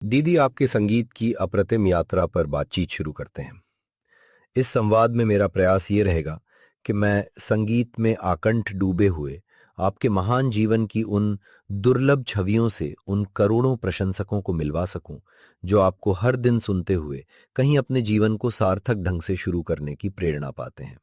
दीदी, आपके संगीत की अप्रतिम यात्रा पर बातचीत शुरू करते हैं। इस संवाद में मेरा प्रयास ये रहेगा कि मैं संगीत में आकंठ डूबे हुए आपके महान जीवन की उन दुर्लभ छवियों से उन करोड़ों प्रशंसकों को मिलवा सकूं, जो आपको हर दिन सुनते हुए कहीं अपने जीवन को सार्थक ढंग से शुरू करने की प्रेरणा पाते हैं।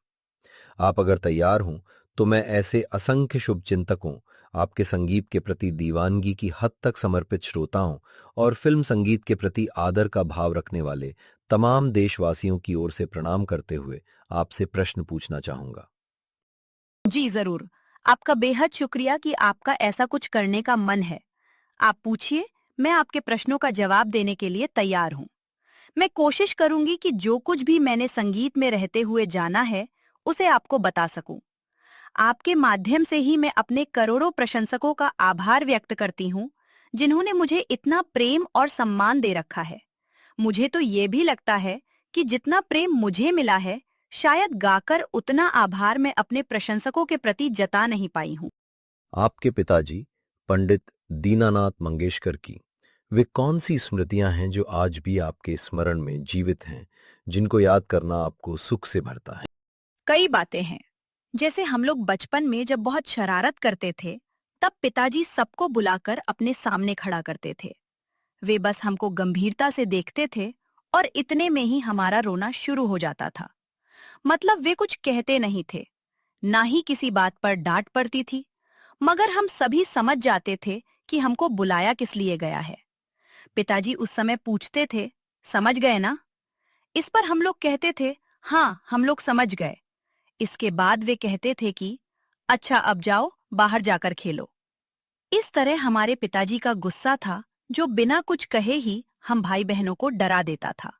आप अगर तैयार हों, तो मैं ऐसे असंख्य शुभचिंतकों, आपके संगीत के प्रति दीवानगी की हद तक समर्पित श्रोताओं और फिल्म संगीत के प्रति आदर का भाव रखने वाले तमाम देशवासियों की ओर से प्रणाम करते हुए आपसे प्रश्न पूछना चाहूंगा। जी जरूर। आपका बेहद शुक्रिया कि आपका ऐसा कुछ करने का मन है। आप पूछिए, मैं आपके प्रश्नों का जवाब देने के लिए तैयार हूँ। मैं कोशिश करूंगी कि जो कुछ भी मैंने संगीत में रहते हुए जाना है, उसे आपको बता सकूं। आपके माध्यम से ही मैं अपने करोड़ों प्रशंसकों का आभार व्यक्त करती हूँ, जिन्होंने मुझे इतना प्रेम और सम्मान दे रखा है। मुझे तो ये भी लगता है कि जितना प्रेम मुझे मिला है, शायद गाकर उतना आभार मैं अपने प्रशंसकों के प्रति जता नहीं पाई हूँ। आपके पिताजी पंडित दीनानाथ मंगेशकर की वे कौन सी स्मृतियां हैं जो आज भी आपके स्मरण में जीवित हैं, जिनको याद करना आपको सुख से भरता है? कई बातें हैं। जैसे हम लोग बचपन में जब बहुत शरारत करते थे, तब पिताजी सबको बुलाकर अपने सामने खड़ा करते थे। वे बस हमको गंभीरता से देखते थे और इतने में ही हमारा रोना शुरू हो जाता था। मतलब वे कुछ कहते नहीं थे, ना ही किसी बात पर डांट पड़ती थी, मगर हम सभी समझ जाते थे कि हमको बुलाया किस लिए गया है। पिताजी उस समय पूछते थे, समझ गए ना? इस पर हम लोग कहते थे, हाँ, हम लोग समझ गए। इसके बाद वे कहते थे कि अच्छा, अब जाओ, बाहर जाकर खेलो। इस तरह हमारे पिताजी का गुस्सा था, जो बिना कुछ कहे ही हम भाई बहनों को डरा देता था।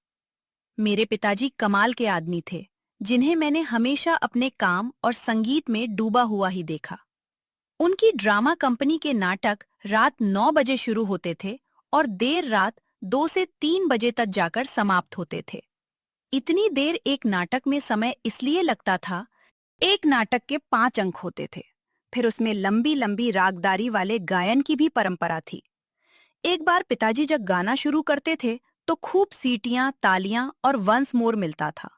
मेरे पिताजी कमाल के आदमी थे, जिन्हें मैंने हमेशा अपने काम और संगीत में डूबा हुआ ही देखा। उनकी ड्रामा कंपनी के नाटक रात 9 बजे शुरू होते थे और देर रात 2 से 3 बजे तक जाकर समाप्त होते थे। इतनी देर एक नाटक में समय इसलिए लगता था, एक नाटक के 5 अंक होते थे। फिर उसमें लंबी लंबी रागदारी वाले गायन की भी परंपरा थी। एक बार पिताजी जब गाना शुरू करते थे, तो खूब सीटियां, तालियां और वंस मोर मिलता था।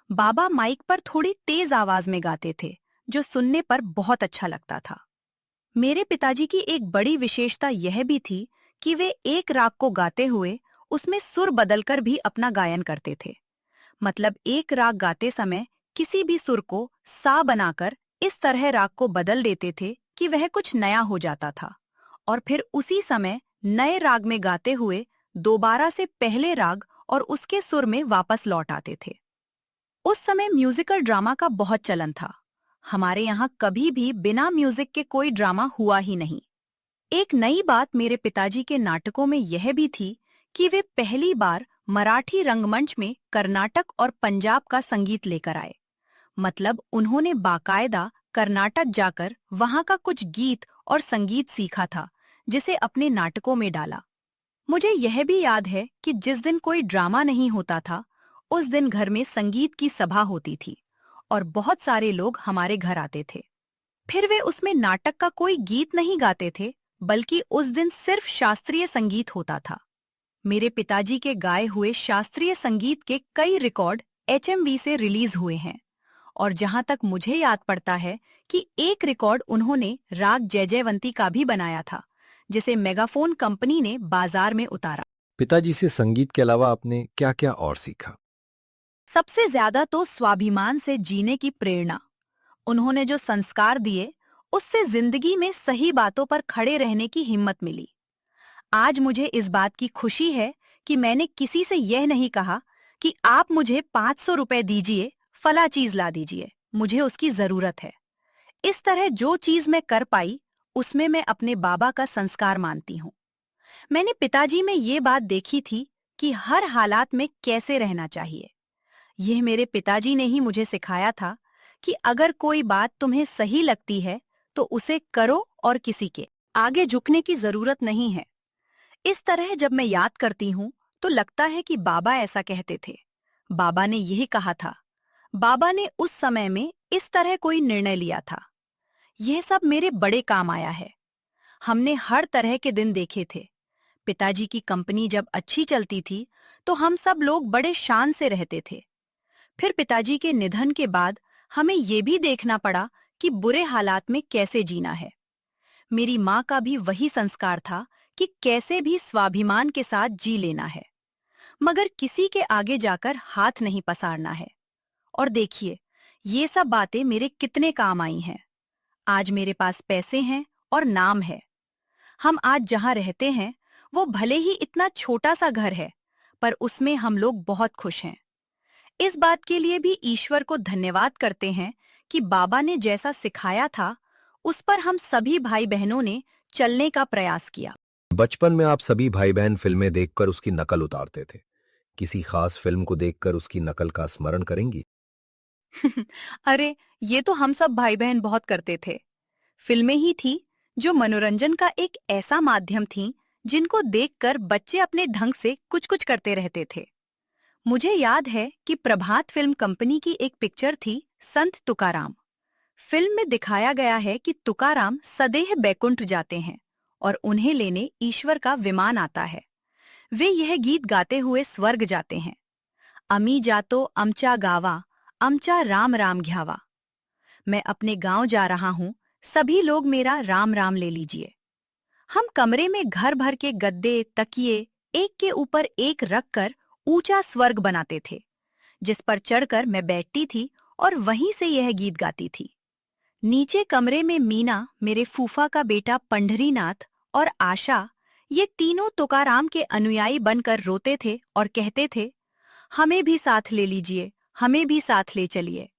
बाबा माइक पर थोड़ी तेज आवाज में गाते थे, जो सुनने पर बहुत अच्छा लगता था। मेरे पिताजी की एक बड़ी विशेषता यह भी थी कि वे एक राग को गाते हुए उसमें सुर बदलकर भी अपना गायन करते थे। मतलब एक राग गाते समय किसी भी सुर को सा बनाकर इस तरह राग को बदल देते थे कि वह कुछ नया हो जाता था, और फिर उसी समय नए राग में गाते हुए दोबारा से पहले राग और उसके सुर में वापस लौट आते थे। उस समय म्यूजिकल ड्रामा का बहुत चलन था। हमारे यहाँ कभी भी बिना म्यूजिक के कोई ड्रामा हुआ ही नहीं। एक नई बात मेरे पिताजी के नाटकों में यह भी थी कि वे पहली बार मराठी रंगमंच में कर्नाटक और पंजाब का संगीत लेकर आए। मतलब उन्होंने बाकायदा कर्नाटक जाकर वहां का कुछ गीत और संगीत सीखा था, जिसे अपने नाटकों में डाला। मुझे यह भी याद है कि जिस दिन कोई ड्रामा नहीं होता था, उस दिन घर में संगीत की सभा होती थी और बहुत सारे लोग हमारे घर आते थे। फिर वे उसमें नाटक का कोई गीत नहीं गाते थे, बल्कि उस दिन सिर्फ शास्त्रीय संगीत होता था। मेरे पिताजी के गाए हुए शास्त्रीय संगीत के कई रिकॉर्ड एचएमवी से रिलीज हुए हैं, और जहां तक मुझे याद पड़ता है कि एक रिकॉर्ड उन्होंने राग जय जयवंती का भी बनाया था, जिसे मेगाफोन कंपनी ने बाजार में उतारा। पिताजी से संगीत के अलावा आपने क्या क्या और सीखा? सबसे ज्यादा तो स्वाभिमान से जीने की प्रेरणा। उन्होंने जो संस्कार दिए, उससे जिंदगी में सही बातों पर खड़े रहने की हिम्मत मिली। आज मुझे इस बात की खुशी है कि मैंने किसी से यह नहीं कहा कि आप मुझे 500 रुपए दीजिए, फला चीज ला दीजिए, मुझे उसकी जरूरत है। इस तरह जो चीज मैं कर पाई, उसमें मैं अपने बाबा का संस्कार मानती हूँ। मैंने पिताजी में ये बात देखी थी कि हर हालात में कैसे रहना चाहिए। यह मेरे पिताजी ने ही मुझे सिखाया था कि अगर कोई बात तुम्हें सही लगती है, तो उसे करो और किसी के आगे झुकने की जरूरत नहीं है। इस तरह जब मैं याद करती हूँ, तो लगता है कि बाबा ऐसा कहते थे। बाबा ने यही कहा था। बाबा ने उस समय में इस तरह कोई निर्णय लिया था। यह सब मेरे बड़े काम आया है। हमने हर तरह के दिन देखे थे। पिताजी की कंपनी जब अच्छी चलती थी तो हम सब लोग बड़े शान से रहते थे। फिर पिताजी के निधन के बाद हमें ये भी देखना पड़ा कि बुरे हालात में कैसे जीना है। मेरी माँ का भी वही संस्कार था कि कैसे भी स्वाभिमान के साथ जी लेना है, मगर किसी के आगे जाकर हाथ नहीं पसारना है। और देखिए, ये सब बातें मेरे कितने काम आई हैं। आज मेरे पास पैसे हैं और नाम है। हम आज जहाँ रहते हैं वो भले ही इतना छोटा सा घर है, पर उसमें हम लोग बहुत खुश हैं। इस बात के लिए भी ईश्वर को धन्यवाद करते हैं कि बाबा ने जैसा सिखाया था उस पर हम सभी भाई बहनों ने चलने का प्रयास किया। बचपन में आप सभी भाई बहन फिल्में देखकर उसकी नकल उतारते थे। किसी खास फिल्म को देखकर उसकी नकल का स्मरण करेंगी? अरे, ये तो हम सब भाई बहन बहुत करते थे। फिल्में ही थी जो मनोरंजन का एक ऐसा माध्यम थी जिनको देखकर बच्चे अपने ढंग से कुछ कुछ करते रहते थे। मुझे याद है कि प्रभात फिल्म कंपनी की एक पिक्चर थी, संत तुकाराम। फिल्म में दिखाया गया है कि तुकाराम सदेह बैकुंठ जाते हैं और उन्हें लेने ईश्वर का विमान आता है। वे यह गीत गाते हुए स्वर्ग जाते हैं। अमी जातो अमचा गावा, अमचा राम राम घ्यावा। मैं अपने गांव जा रहा हूँ, सभी लोग मेरा राम राम ले लीजिए। हम कमरे में घर भर के गद्दे तकिए एक के ऊपर एक रखकर ऊंचा स्वर्ग बनाते थे, जिस पर चढ़कर मैं बैठती थी और वहीं से यह गीत गाती थी। नीचे कमरे में मीना, मेरे फूफा का बेटा पंढरीनाथ और आशा, ये तीनों तुकाराम के अनुयायी बनकर रोते थे और कहते थे, हमें भी साथ ले लीजिए, हमें भी साथ ले चलिए।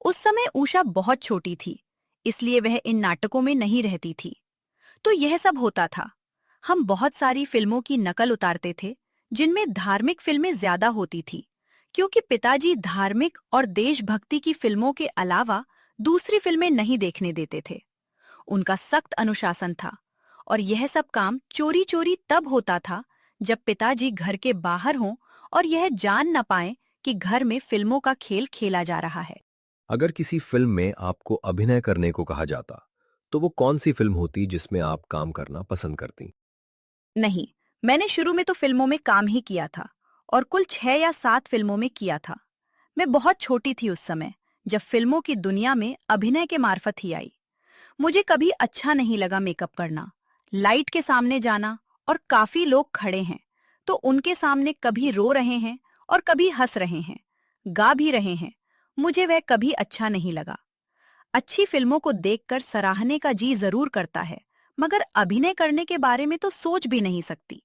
उस समय उषा बहुत छोटी थी, इसलिए वह इन नाटकों में नहीं रहती थी। तो यह सब होता था। हम बहुत सारी फिल्मों की नकल उतारते थे, जिनमें धार्मिक फिल्में ज्यादा होती थी, क्योंकि पिताजी धार्मिक और देशभक्ति की फिल्मों के अलावा दूसरी फिल्में नहीं देखने देते थे। उनका सख्त अनुशासन था और यह सब काम चोरी चोरी तब होता था जब पिताजी घर के बाहर हों और यह जान न पाएं कि घर में फिल्मों का खेल खेला जा रहा है। अगर किसी फिल्म में आपको अभिनय करने को कहा जाता, तो वो कौन सी फिल्म होती जिसमें आप काम करना पसंद करती? नहीं, मैंने शुरू में तो फिल्मों में काम ही किया था और कुल 6 या 7 फिल्मों में किया था। मैं बहुत छोटी थी उस समय, जब फिल्मों की दुनिया में अभिनय के मार्फत ही आई। मुझे कभी अच्छा नहीं लगा मेकअप करना, लाइट के सामने जाना, और काफी लोग खड़े हैं तो उनके सामने कभी रो रहे हैं और कभी हंस रहे हैं, गा भी रहे हैं। मुझे वह कभी अच्छा नहीं लगा। अच्छी फिल्मों को देखकर सराहने का जी जरूर करता है, मगर अभिनय करने के बारे में तो सोच भी नहीं सकती।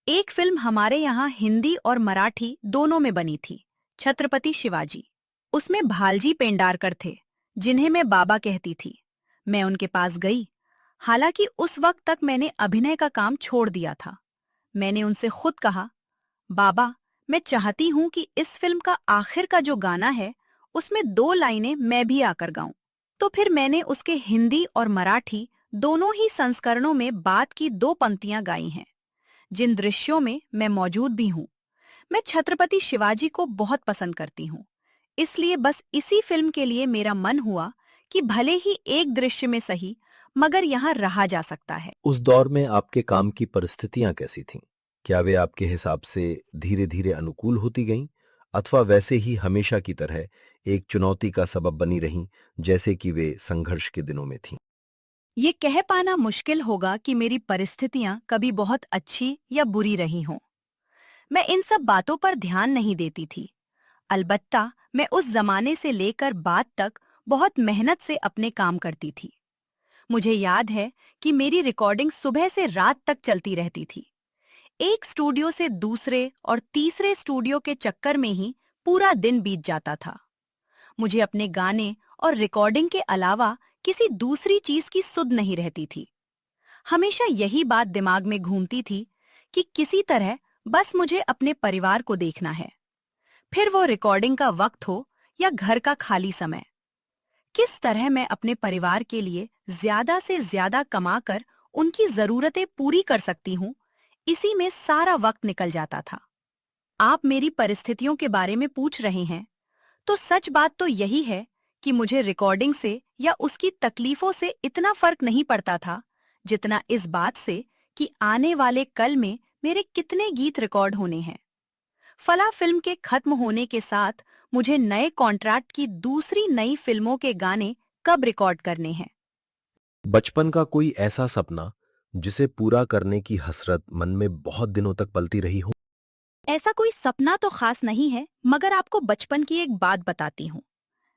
एक फिल्म हमारे यहाँ हिंदी और मराठी दोनों में बनी थी, छत्रपति शिवाजी। उसमें भालजी पेंडारकर थे, जिन्हें मैं बाबा कहती थी। मैं उनके पास गई, हालांकि उस वक्त तक मैंने अभिनय का काम छोड़ दिया था। मैंने उनसे खुद कहा, बाबा, मैं चाहती हूँ कि इस फिल्म का आखिर का जो गाना है उसमें 2 लाइनें मैं भी आकर गाऊं। तो फिर मैंने उसके हिंदी और मराठी दोनों ही संस्करणों में बात की 2 पंक्तियां गाई हैं, जिन दृश्यों में मैं मौजूद भी हूँ। मैं छत्रपति शिवाजी को बहुत पसंद करती हूँ, इसलिए बस इसी फिल्म के लिए मेरा मन हुआ कि भले ही एक दृश्य में सही, मगर यहाँ रहा जा सकता है। उस दौर में आपके काम की परिस्थितियां कैसी थीं? क्या वे आपके हिसाब से धीरे धीरे अनुकूल होती गईं, अथवा वैसे ही हमेशा की तरह एक चुनौती का सबब बनी रहीं, जैसे कि वे संघर्ष के दिनों में थीं? ये कह पाना मुश्किल होगा कि मेरी परिस्थितियां कभी बहुत अच्छी या बुरी रही हों। मैं इन सब बातों पर ध्यान नहीं देती थी। अलबत्ता मैं उस जमाने से लेकर बाद तक बहुत मेहनत से अपने काम करती थी। मुझे याद है कि मेरी रिकॉर्डिंग सुबह से रात तक चलती रहती थी। एक स्टूडियो से दूसरे और तीसरे स्टूडियो के चक्कर में ही पूरा दिन बीत जाता था। मुझे अपने गाने और रिकॉर्डिंग के अलावा किसी दूसरी चीज की सुध नहीं रहती थी। हमेशा यही बात दिमाग में घूमती थी कि किसी तरह बस मुझे अपने परिवार को देखना है, फिर वो रिकॉर्डिंग का वक्त हो या घर का खाली समय। किस तरह मैं अपने परिवार के लिए ज्यादा से ज्यादा कमाकर उनकी जरूरतें पूरी कर सकती हूँ, इसी में सारा वक्त निकल जाता था। आप मेरी परिस्थितियों के बारे में पूछ रहे हैं, तो सच बात तो यही है कि मुझे रिकॉर्डिंग से या उसकी तकलीफों से इतना फर्क नहीं पड़ता था, जितना इस बात से कि आने वाले कल में मेरे कितने गीत रिकॉर्ड होने हैं। फला फिल्म के खत्म होने के साथ मुझे नए कॉन्ट्रैक्ट की दूसरी नई फिल्मों के गाने कब रिकॉर्ड करने हैं। बचपन का कोई ऐसा सपना जिसे पूरा करने की हसरत मन में बहुत दिनों तक पलती रही हो? ऐसा कोई सपना तो खास नहीं है, मगर आपको बचपन की एक बात बताती हूँ।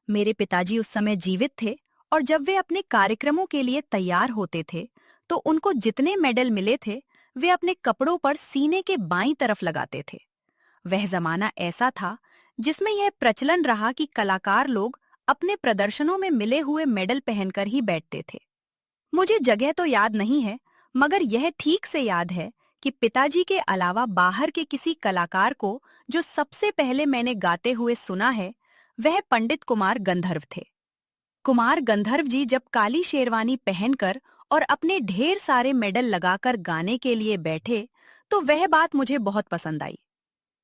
मेरे पिताजी उस समय जीवित थे और जब वे अपने कार्यक्रमों के लिए तैयार होते थे तो उनको जितने मेडल मिले थे वे अपने कपड़ों पर सीने के बाईं तरफ लगाते थे। वह जमाना ऐसा था जिसमें यह प्रचलन रहा कि कलाकार लोग अपने प्रदर्शनों में मिले हुए मेडल पहनकर ही बैठते थे। मुझे जगह तो याद नहीं है, मगर यह ठीक से याद है कि पिताजी के अलावा बाहर के किसी कलाकार को जो सबसे पहले मैंने गाते हुए सुना है वह पंडित कुमार गंधर्व थे। कुमार गंधर्व जी जब काली शेरवानी पहनकर और अपने ढेर सारे मेडल लगाकर गाने के लिए बैठे तो वह बात मुझे बहुत पसंद आई।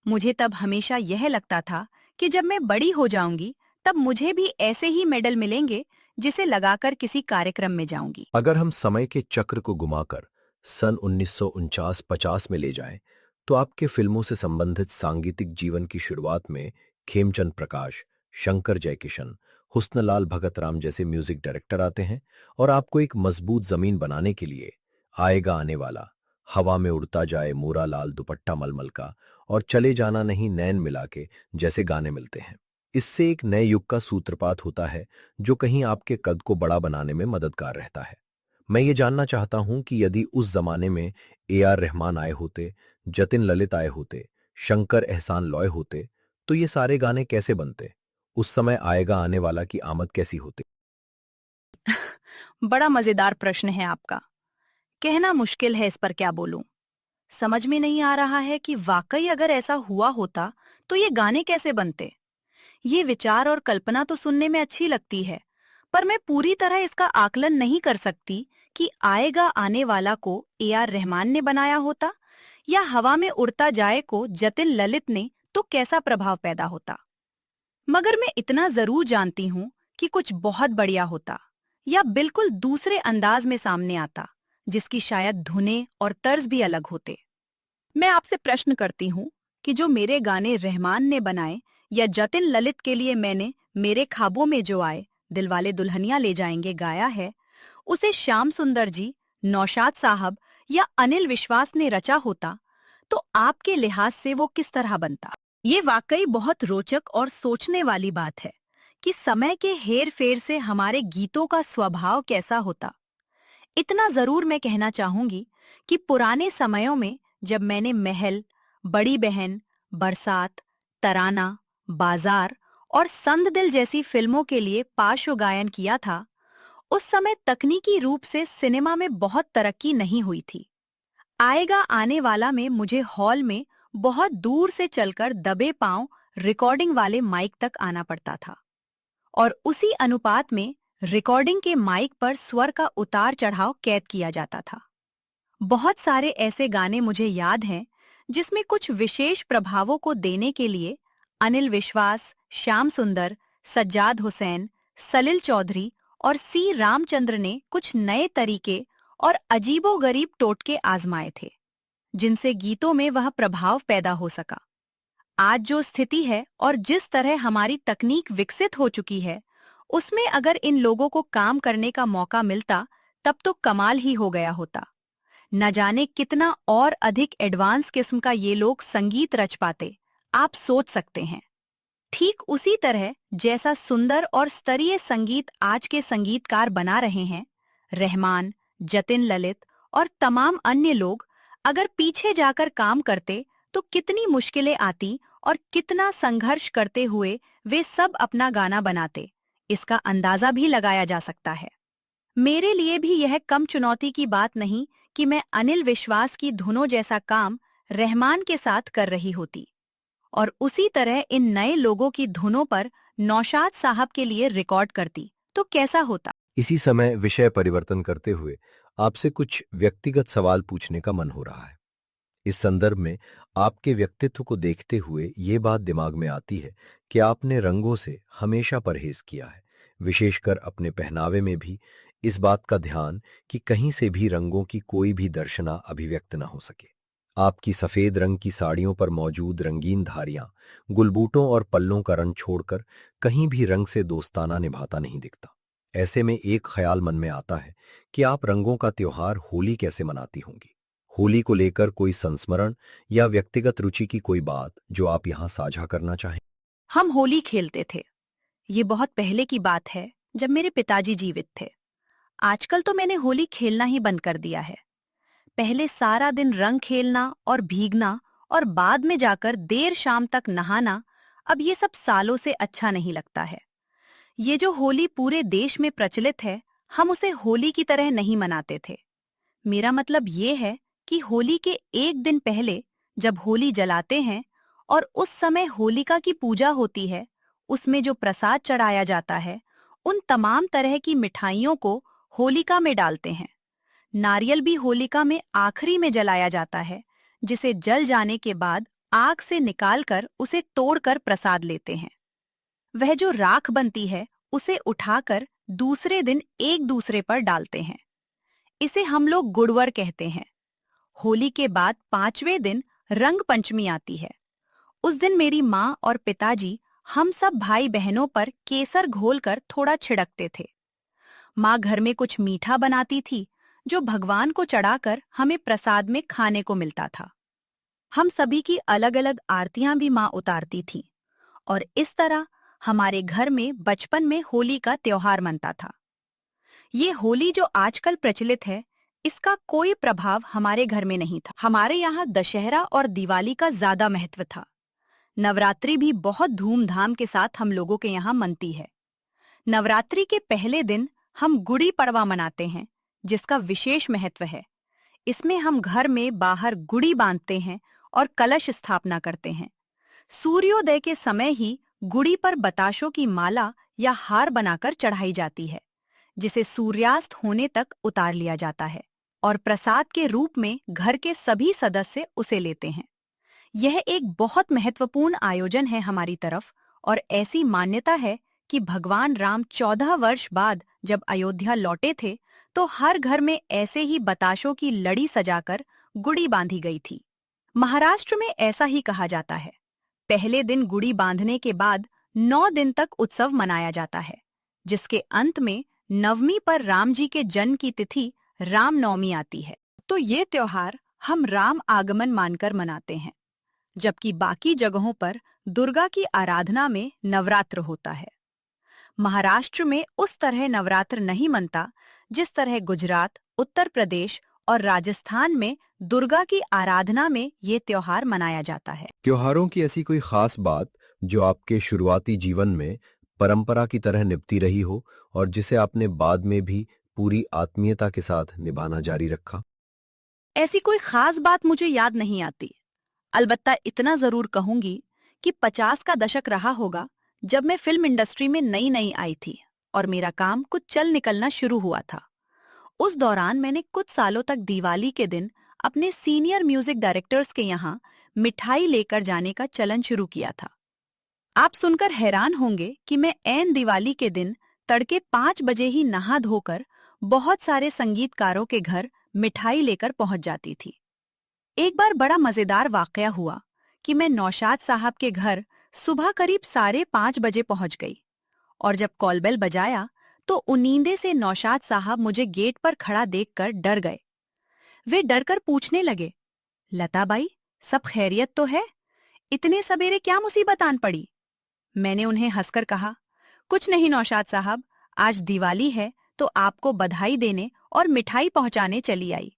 मुझे तब हमेशा यह लगता था कि जब मैं बड़ी हो जाऊंगी तब मुझे भी ऐसे ही मेडल मिलेंगे जिसे लगाकर किसी कार्यक्रम में जाऊंगी। अगर हम समय के चक्र को घुमाकर सन 1949-50 में ले जाएं, तो आपके फिल्मों से संबंधित सांगीतिक जीवन की शुरुआत में खेमचंद प्रकाश, शंकर जयकिशन, हुस्नलाल भगत राम जैसे म्यूजिक डायरेक्टर आते हैं और आपको एक मजबूत जमीन बनाने के लिए आएगा आने वाला, हवा में उड़ता जाए मोरा लाल दुपट्टा मलमल का और चले जाना नहीं नैन मिला के जैसे गाने मिलते हैं। इससे एक नए युग का सूत्रपात होता है जो कहीं आपके कद को बड़ा बनाने में मददगार रहता है। मैं ये जानना चाहता हूं कि यदि उस जमाने में A R रहमान आए होते, जतिन ललित आए होते, शंकर एहसान लॉय होते, तो ये सारे गाने कैसे बनते? उस समय आएगा आने वाला की आमद कैसी होती? बड़ा मजेदार प्रश्न है आपका। कहना मुश्किल है इस पर क्या बोलूं। समझ में नहीं आ रहा है कि वाकई अगर ऐसा हुआ होता तो ये गाने कैसे बनते। ये विचार और कल्पना तो सुनने में अच्छी लगती है, पर मैं पूरी तरह इसका आकलन नहीं कर सकती कि आएगा आने वाला को A R रहमान ने बनाया होता या हवा में उड़ता जाए को जतिन ललित ने, तो कैसा प्रभाव पैदा होता। मगर मैं इतना जरूर जानती हूँ कि कुछ बहुत बढ़िया होता या बिल्कुल दूसरे अंदाज में सामने आता जिसकी शायद धुनें और तर्ज भी अलग होते। मैं आपसे प्रश्न करती हूँ कि जो मेरे गाने रहमान ने बनाए या जतिन ललित के लिए मैंने मेरे ख्वाबों में जो आए दिलवाले दुल्हनिया ले जाएंगे गाया है, उसे श्याम सुंदर जी, नौशाद साहब या अनिल विश्वास ने रचा होता तो आपके लिहाज से वो किस तरह बनता। ये वाकई बहुत रोचक और सोचने वाली बात है कि समय के हेर फेर से हमारे गीतों का स्वभाव कैसा होता। इतना जरूर मैं कहना चाहूंगी कि पुराने समयों में जब मैंने महल, बड़ी बहन, बरसात, तराना, बाजार और संद दिल जैसी फिल्मों के लिए पार्श्व गायन किया था, उस समय तकनीकी रूप से सिनेमा में बहुत तरक्की नहीं हुई थी। आएगा आने वाला में मुझे हॉल में बहुत दूर से चलकर दबे पांव रिकॉर्डिंग वाले माइक तक आना पड़ता था और उसी अनुपात में रिकॉर्डिंग के माइक पर स्वर का उतार चढ़ाव कैद किया जाता था। बहुत सारे ऐसे गाने मुझे याद हैं जिसमें कुछ विशेष प्रभावों को देने के लिए अनिल विश्वास, श्याम सुंदर, सज्जाद हुसैन, सलिल चौधरी और C रामचंद्र ने कुछ नए तरीके और अजीबोगरीब टोटके आजमाए थे जिनसे गीतों में वह प्रभाव पैदा हो सका। आज जो स्थिति है और जिस तरह हमारी तकनीक विकसित हो चुकी है, उसमें अगर इन लोगों को काम करने का मौका मिलता तब तो कमाल ही हो गया होता। न जाने कितना और अधिक एडवांस किस्म का ये लोग संगीत रच पाते, आप सोच सकते हैं। ठीक उसी तरह जैसा सुंदर और स्तरीय संगीत आज के संगीतकार बना रहे हैं, रहमान, जतिन ललित और तमाम अन्य लोग अगर पीछे जाकर काम करते तो कितनी मुश्किलें आती और कितना संघर्ष करते हुए वे सब अपना गाना बनाते, इसका अंदाजा भी लगाया जा सकता है। मेरे लिए भी यह कम चुनौती की बात नहीं कि मैं अनिल विश्वास की धुनों जैसा काम रहमान के साथ कर रही होती और उसी तरह इन नए लोगों की धुनों पर नौशाद साहब के लिए रिकॉर्ड करती, तो कैसा होता। इसी समय विषय परिवर्तन करते हुए आपसे कुछ व्यक्तिगत सवाल पूछने का मन हो रहा है। इस संदर्भ में आपके व्यक्तित्व को देखते हुए ये बात दिमाग में आती है कि आपने रंगों से हमेशा परहेज किया है, विशेषकर अपने पहनावे में भी इस बात का ध्यान कि कहीं से भी रंगों की कोई भी दर्शना अभिव्यक्त ना हो सके। आपकी सफेद रंग की साड़ियों पर मौजूद रंगीन धारियां गुलबूटों और पल्लों का रंग छोड़कर कहीं भी रंग से दोस्ताना निभाता नहीं दिखता। ऐसे में एक ख्याल मन में आता है कि आप रंगों का त्योहार होली कैसे मनाती होंगी। होली को लेकर कोई संस्मरण या व्यक्तिगत रुचि की कोई बात जो आप यहां साझा करना चाहें। हम होली खेलते थे। ये बहुत पहले की बात है, जब मेरे पिताजी जीवित थे। आजकल तो मैंने होली खेलना ही बंद कर दिया है। पहले सारा दिन रंग खेलना और भीगना और बाद में जाकर देर शाम तक नहाना, अब ये सब सालों से अच्छा नहीं लगता है। ये जो होली पूरे देश में प्रचलित है, हम उसे होली की तरह नहीं मनाते थे। मेरा मतलब ये है कि होली के एक दिन पहले जब होली जलाते हैं और उस समय होलिका की पूजा होती है, उसमें जो प्रसाद चढ़ाया जाता है, उन तमाम तरह की मिठाइयों को होलिका में डालते हैं। नारियल भी होलिका में आखिरी में जलाया जाता है, जिसे जल जाने के बाद आग से निकालकर उसे तोड़कर प्रसाद लेते हैं। वह जो राख बनती है, उसे उठाकर दूसरे दिन एक दूसरे पर डालते हैं। इसे हम लोग गुड़वर कहते हैं। होली के बाद 5वें दिन रंग पंचमी आती है। उस दिन मेरी माँ और पिताजी हम सब भाई बहनों पर केसर घोलकर थोड़ा छिड़कते थे। माँ घर में कुछ मीठा बनाती थी, जो भगवान को चढ़ाकर हमें प्रसाद में खाने को मिलता था। हम सभी की अलग अलग आरतियां भी माँ उतारती थी, और इस तरह हमारे घर में बचपन में होली का त्योहार मनता था। ये होली जो आजकल प्रचलित है, इसका कोई प्रभाव हमारे घर में नहीं था। हमारे यहाँ दशहरा और दिवाली का ज्यादा महत्व था। नवरात्रि भी बहुत धूमधाम के साथ हम लोगों के यहाँ मनती है। नवरात्रि के पहले दिन हम गुड़ी पड़वा मनाते हैं, जिसका विशेष महत्व है। इसमें हम घर में बाहर गुड़ी बांधते हैं और कलश स्थापना करते हैं। सूर्योदय के समय ही गुड़ी पर बताशों की माला या हार बनाकर चढ़ाई जाती है, जिसे सूर्यास्त होने तक उतार लिया जाता है और प्रसाद के रूप में घर के सभी सदस्य उसे लेते हैं। यह एक बहुत महत्वपूर्ण आयोजन है हमारी तरफ, और ऐसी मान्यता है कि भगवान राम 14 वर्ष बाद जब अयोध्या लौटे थे, तो हर घर में ऐसे ही बताशों की लड़ी सजाकर गुड़ी बांधी गई थी। महाराष्ट्र में ऐसा ही कहा जाता है। पहले दिन गुड़ी बांधने के बाद 9 दिन तक उत्सव मनाया जाता है, जिसके अंत में नवमी पर राम जी के जन्म की तिथि रामनवमी आती है। तो ये त्योहार हम राम आगमन मानकर मनाते हैं, जबकि बाकी जगहों पर दुर्गा की आराधना में नवरात्र होता है। महाराष्ट्र में उस तरह नवरात्र नहीं मनता, जिस तरह गुजरात, उत्तर प्रदेश और राजस्थान में दुर्गा की आराधना में ये त्योहार मनाया जाता है। त्योहारों की ऐसी कोई खास बात जो आपके शुरुआती जीवन में परंपरा की तरह निभती रही हो और जिसे आपने बाद में भी पूरी आत्मीयता के साथ निभाना जारी रखा। ऐसी कोई खास बात मुझे याद नहीं आती। अलबत्ता इतना जरूर कहूंगी कि 50 का दशक रहा होगा, जब मैं फिल्म इंडस्ट्री में नई नई आई थी और मेरा काम कुछ चल निकलना शुरू हुआ था। उस दौरान मैंने कुछ सालों तक दिवाली के दिन अपने सीनियर म्यूजिक डायरेक्टर्स के यहाँ मिठाई लेकर जाने का चलन शुरू किया था। आप सुनकर हैरान होंगे कि मैं ऐन दिवाली के दिन तड़के 5 बजे ही नहा धोकर बहुत सारे संगीतकारों के घर मिठाई लेकर पहुंच जाती थी। एक बार बड़ा मजेदार वाकया हुआ कि मैं नौशाद साहब के घर सुबह करीब 5:30 बजे पहुंच गई, और जब कॉल बेल बजाया तो उनींदे से नौशाद साहब मुझे गेट पर खड़ा देखकर डर गए। वे डरकर पूछने लगे, लता बाई, सब खैरियत तो है? इतने सवेरे क्या मुसीबत आन पड़ी? मैंने उन्हें हंसकर कहा, कुछ नहीं नौशाद साहब, आज दिवाली है तो आपको बधाई देने और मिठाई पहुंचाने चली आई।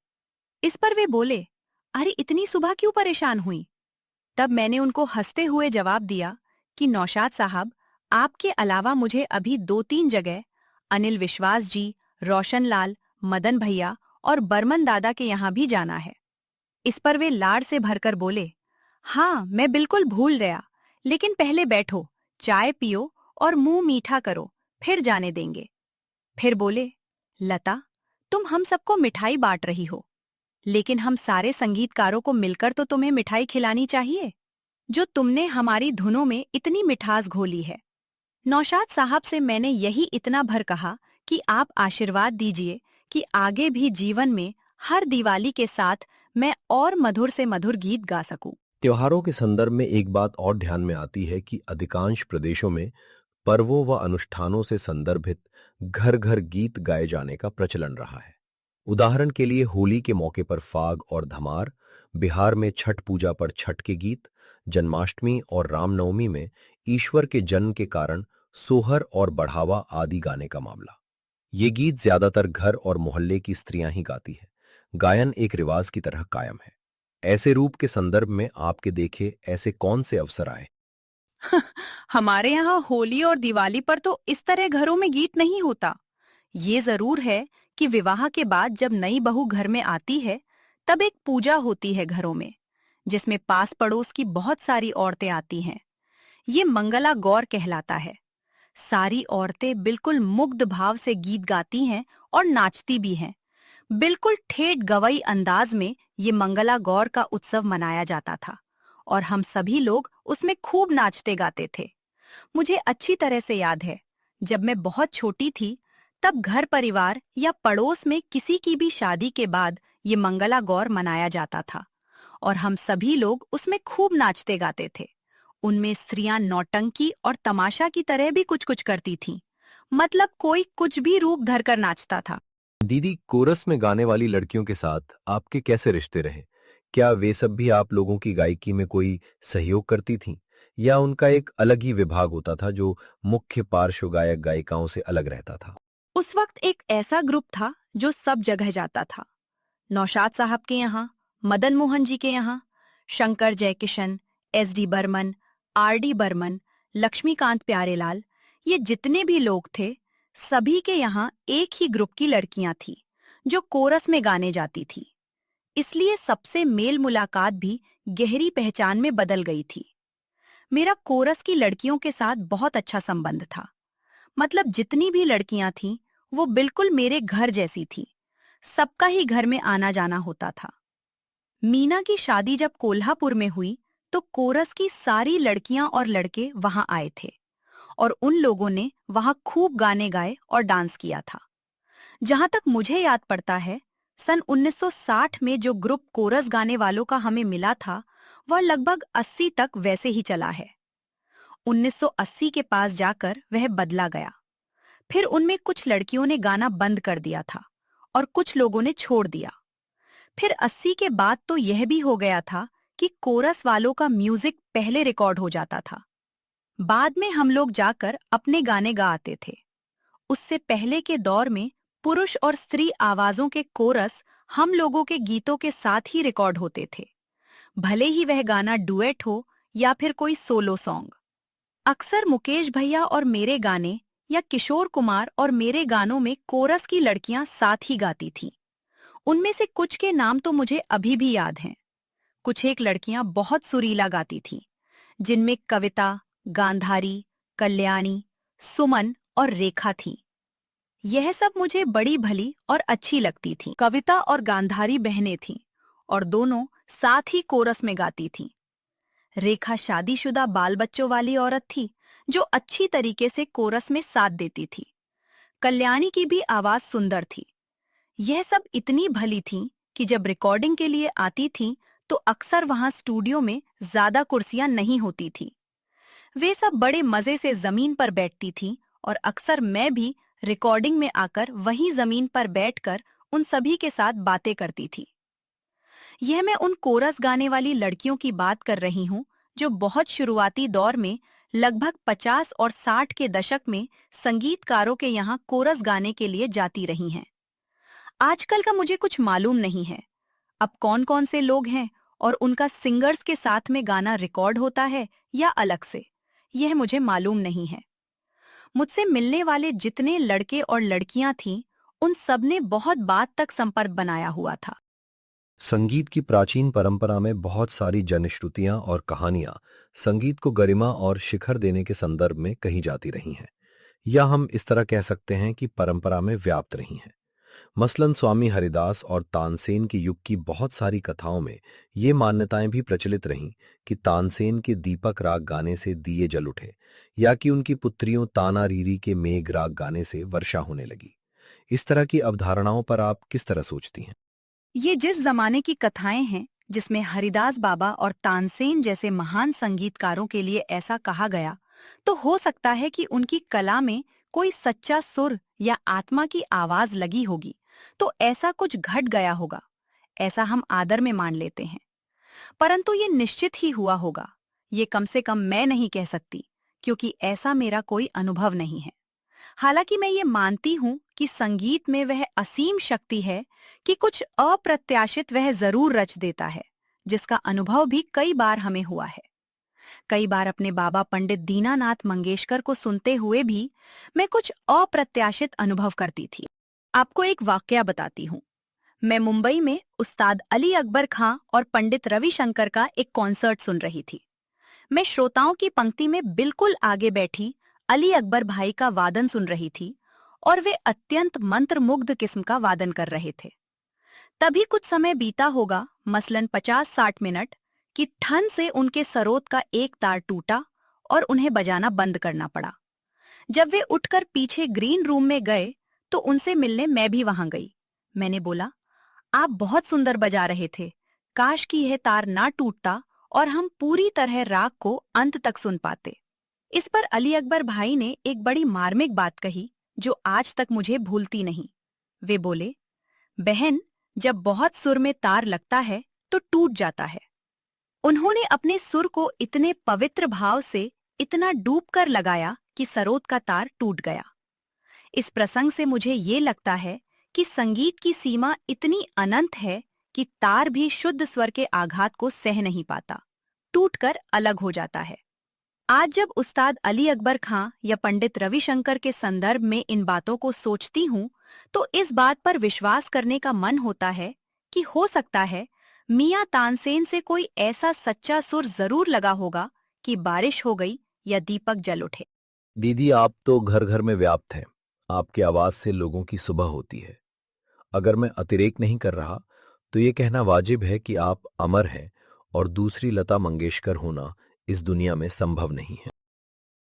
इस पर वे बोले, अरे इतनी सुबह क्यों परेशान हुई? तब मैंने उनको हंसते हुए जवाब दिया कि नौशाद साहब, आपके अलावा मुझे अभी 2-3 जगह अनिल विश्वास जी, रोशन लाल, मदन भैया और बर्मन दादा के यहाँ भी जाना है। इस पर वे लाड़ से भरकर बोले, हाँ मैं बिल्कुल भूल गया, लेकिन पहले बैठो, चाय पियो और मुंह मीठा करो, फिर जाने देंगे। फिर बोले, लता, तुम हम सबको मिठाई बांट रही हो, लेकिन हम सारे संगीतकारों को मिलकर तो तुम्हें मिठाई खिलानी चाहिए, जो तुमने हमारी धुनों में इतनी मिठास घोली है। नौशाद साहब से मैंने यही इतना भर कहा कि आप आशीर्वाद दीजिए कि आगे भी जीवन में हर दिवाली के साथ मैं और मधुर से मधुर गीत गा सकूं। त्योहारों के संदर्भ में एक बात और ध्यान में आती है कि अधिकांश प्रदेशों में पर्वों व अनुष्ठानों से संदर्भित घर घर गीत गाए जाने का प्रचलन रहा है। उदाहरण के लिए होली के मौके पर फाग और धमार, बिहार में छठ पूजा पर छठ के गीत, जन्माष्टमी और रामनवमी में ईश्वर के जन्म के कारण सोहर और बढ़ावा आदि गाने का मामला। ये गीत ज्यादातर घर और मोहल्ले की स्त्रियां ही गाती हैं। गायन एक रिवाज की तरह कायम है। ऐसे रूप के संदर्भ में आपके देखे ऐसे कौन से अवसर आए? हमारे यहाँ होली और दिवाली पर तो इस तरह घरों में गीत नहीं होता। ये जरूर है कि विवाह के बाद जब नई बहू घर में आती है, तब एक पूजा होती है घरों में, जिसमें पास पड़ोस की बहुत सारी औरतें आती हैं। ये मंगला गौर कहलाता है। सारी औरतें बिल्कुल मुग्ध भाव से गीत गाती हैं और नाचती भी हैं। बिल्कुल ठेठ गवई अंदाज में ये मंगला गौर का उत्सव मनाया जाता था और हम सभी लोग उसमें खूब नाचते गाते थे। मुझे अच्छी तरह से याद है, जब मैं बहुत छोटी थी, तब घर परिवार या पड़ोस में किसी की भी शादी के बाद ये मंगला गौर मनाया जाता था और हम सभी लोग उसमें खूब नाचते गाते थे। उनमें स्त्रियां नौटंकी और तमाशा की तरह भी कुछ कुछ करती थीं। मतलब कोई कुछ भी रूप धरकर नाचता था। दीदी, कोरस में गाने वाली लड़कियों के साथ आपके कैसे रिश्ते रहे? क्या वे सब भी आप लोगों की गायकी में कोई सहयोग करती थीं, या उनका एक अलग ही विभाग होता था जो मुख्य पार्श्व गायक गायिकाओं से अलग रहता था? उस वक्त एक ऐसा ग्रुप था जो सब जगह जाता था। नौशाद साहब के यहाँ, मदन मोहन जी के यहाँ, शंकर जयकिशन, एस.डी. बर्मन, आर.डी. बर्मन, लक्ष्मीकांत प्यारेलाल, ये जितने भी लोग थे, सभी के यहाँ एक ही ग्रुप की लड़कियां थीं, जो कोरस में गाने जाती थी। इसलिए सबसे मेल मुलाकात भी गहरी पहचान में बदल गई थी। मेरा कोरस की लड़कियों के साथ बहुत अच्छा संबंध था। मतलब जितनी भी लड़कियां थीं, वो बिल्कुल मेरे घर जैसी थी। सबका ही घर में आना जाना होता था। मीना की शादी जब कोल्हापुर में हुई, तो कोरस की सारी लड़कियां और लड़के वहां आए थे और उन लोगों ने वहां खूब गाने गाए और डांस किया था। जहां तक मुझे याद पड़ता है, सन 1960 में जो ग्रुप कोरस गाने वालों का हमें मिला था, वह लगभग 80 तक वैसे ही चला है। 1980 के पास जाकर वह बदला गया। फिर उनमें कुछ लड़कियों ने गाना बंद कर दिया था और कुछ लोगों ने छोड़ दिया। फिर 80 के बाद तो यह भी हो गया था कि कोरस वालों का म्यूजिक पहले रिकॉर्ड हो जाता था। बाद में हम लोग जाकर अपने गाने गा आते थे। उससे पहले के दौर में पुरुष और स्त्री आवाजों के कोरस हम लोगों के गीतों के साथ ही रिकॉर्ड होते थे, भले ही वह गाना डुएट हो या फिर कोई सोलो सॉन्ग। अक्सर मुकेश भैया और मेरे गाने या किशोर कुमार और मेरे गानों में कोरस की लड़कियां साथ ही गाती थीं। उनमें से कुछ के नाम तो मुझे अभी भी याद हैं। कुछ एक लड़कियां बहुत सुरीला गाती थीं, जिनमें कविता, गांधारी, कल्याणी, सुमन और रेखा थीं। यह सब मुझे बड़ी भली और अच्छी लगती थीं। कविता और गांधारी बहनें थीं और दोनों साथ ही कोरस में गाती थीं। रेखा शादीशुदा बाल बच्चों वाली औरत थी, जो अच्छी तरीके से कोरस में साथ देती थी। कल्याणी की भी आवाज सुंदर थी। यह सब इतनी भली थीं कि जब रिकॉर्डिंग के लिए आती थीं, तो अक्सर वहां स्टूडियो में ज्यादा कुर्सियां नहीं होती थीं। वे सब बड़े मजे से जमीन पर बैठती थीं और अक्सर मैं भी रिकॉर्डिंग में आकर वहीं जमीन पर बैठकर उन सभी के साथ बातें करती थी। यह मैं उन कोरस गाने वाली लड़कियों की बात कर रही हूँ, जो बहुत शुरुआती दौर में लगभग 50 और 60 के दशक में संगीतकारों के यहाँ कोरस गाने के लिए जाती रही हैं। आजकल का मुझे कुछ मालूम नहीं है। अब कौन कौन से लोग हैं और उनका सिंगर्स के साथ में गाना रिकॉर्ड होता है या अलग से, यह मुझे मालूम नहीं है। मुझसे मिलने वाले जितने लड़के और लड़कियां थीं, उन सब ने बहुत बात तक संपर्क बनाया हुआ था। संगीत की प्राचीन परंपरा में बहुत सारी जनश्रुतियां और कहानियां संगीत को गरिमा और शिखर देने के संदर्भ में कही जाती रही हैं, या हम इस तरह कह सकते हैं कि परंपरा में व्याप्त रही हैं। मसलन स्वामी हरिदास और तानसेन के युग की बहुत सारी कथाओं में ये मान्यताएं भी प्रचलित रहीं कि तानसेन के दीपक राग गाने से दिए जल उठे, या कि उनकी पुत्रियों ताना रीरी के मेघ राग गाने से वर्षा होने लगी। इस तरह की अवधारणाओं पर आप किस तरह सोचती हैं? ये जिस जमाने की कथाएं हैं जिसमें हरिदास बाबा और तानसेन जैसे महान संगीतकारों के लिए ऐसा कहा गया, तो हो सकता है कि उनकी कला में कोई सच्चा सुर या आत्मा की आवाज लगी होगी, तो ऐसा कुछ घट गया होगा। ऐसा हम आदर में मान लेते हैं, परंतु ये निश्चित ही हुआ होगा। ये कम से कम मैं नहीं कह सकती, क्योंकि ऐसा मेरा कोई अनुभव नहीं है। हालांकि मैं ये मानती हूँ कि संगीत में वह असीम शक्ति है कि कुछ अप्रत्याशित वह जरूर रच देता है, जिसका अनुभव भी कई बार हमें हुआ है। कई बार अपने बाबा पंडित दीनानाथ मंगेशकर को सुनते हुए भी मैं कुछ अप्रत्याशित अनुभव करती थी। आपको एक वाकया बताती हूँ। मैं मुंबई में उस्ताद अली अकबर खां और पंडित रविशंकर का एक कॉन्सर्ट सुन रही थी। मैं श्रोताओं की पंक्ति में बिल्कुल आगे बैठी अली अकबर भाई का वादन सुन रही थी, और वे अत्यंत मंत्रमुग्ध किस्म का वादन कर रहे थे। तभी कुछ समय बीता होगा, मसलन 50-60 मिनट, कि ठन से उनके सरोद का एक तार टूटा और उन्हें बजाना बंद करना पड़ा। जब वे उठकर पीछे ग्रीन रूम में गए तो उनसे मिलने मैं भी वहां गई। मैंने बोला, आप बहुत सुंदर बजा रहे थे, काश कि यह तार ना टूटता और हम पूरी तरह राग को अंत तक सुन पाते। इस पर अली अकबर भाई ने एक बड़ी मार्मिक बात कही जो आज तक मुझे भूलती नहीं। वे बोले, बहन, जब बहुत सुर में तार लगता है तो टूट जाता है। उन्होंने अपने सुर को इतने पवित्र भाव से इतना डूब कर लगाया कि सरोद का तार टूट गया। इस प्रसंग से मुझे ये लगता है कि संगीत की सीमा इतनी अनंत है कि तार भी शुद्ध स्वर के आघात को सह नहीं पाता, टूटकर अलग हो जाता है। आज जब उस्ताद अली अकबर खां या पंडित रविशंकर के संदर्भ में इन बातों को सोचती हूँ, तो इस बात पर विश्वास करने का मन होता है कि हो सकता है मियां तानसेन से कोई ऐसा सच्चा सुर जरूर लगा होगा कि बारिश हो गई या दीपक जल उठे। दीदी, आप तो घर घर में व्याप्त हैं। आपकी आवाज से लोगों की सुबह होती है। अगर मैं अतिरेक नहीं कर रहा तो ये कहना वाजिब है कि आप अमर हैं और दूसरी लता मंगेशकर होना इस दुनिया में संभव नहीं है।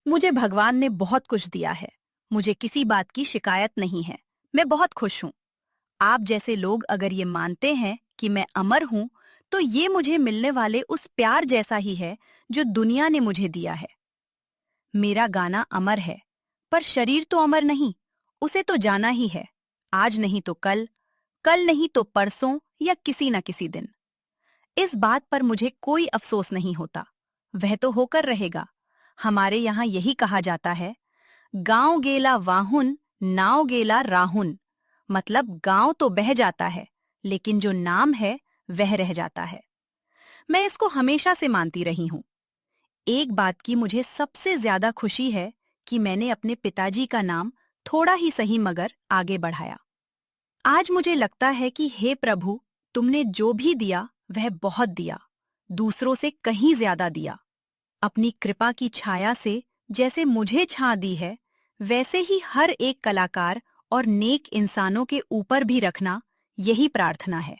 मुझे भगवान ने बहुत कुछ दिया है, मुझे किसी बात की शिकायत नहीं है। मैं बहुत खुश हूँ। आप जैसे लोग अगर ये मानते हैं कि मैं अमर हूँ, तो ये मुझे मिलने वाले उस प्यार जैसा ही है जो दुनिया ने मुझे दिया है। मेरा गाना अमर है, पर शरीर तो अमर नहीं। उसे तो जाना ही है, आज नहीं तो कल, कल नहीं तो परसों या किसी न किसी दिन। इस बात पर मुझे कोई अफसोस नहीं होता, वह तो होकर रहेगा। हमारे यहाँ यही कहा जाता है, गांव गेला वाहुन, नाव गेला राहुन। मतलब गांव तो बह जाता है, लेकिन जो नाम है वह रह जाता है। मैं इसको हमेशा से मानती रही हूँ। एक बात की मुझे सबसे ज्यादा खुशी है कि मैंने अपने पिताजी का नाम थोड़ा ही सही मगर आगे बढ़ाया। आज मुझे लगता है कि हे प्रभु, तुमने जो भी दिया वह बहुत दिया, दूसरों से कहीं ज्यादा दिया। अपनी कृपा की छाया से जैसे मुझे छां दी है, वैसे ही हर एक कलाकार और नेक इंसानों के ऊपर भी रखना, यही प्रार्थना है।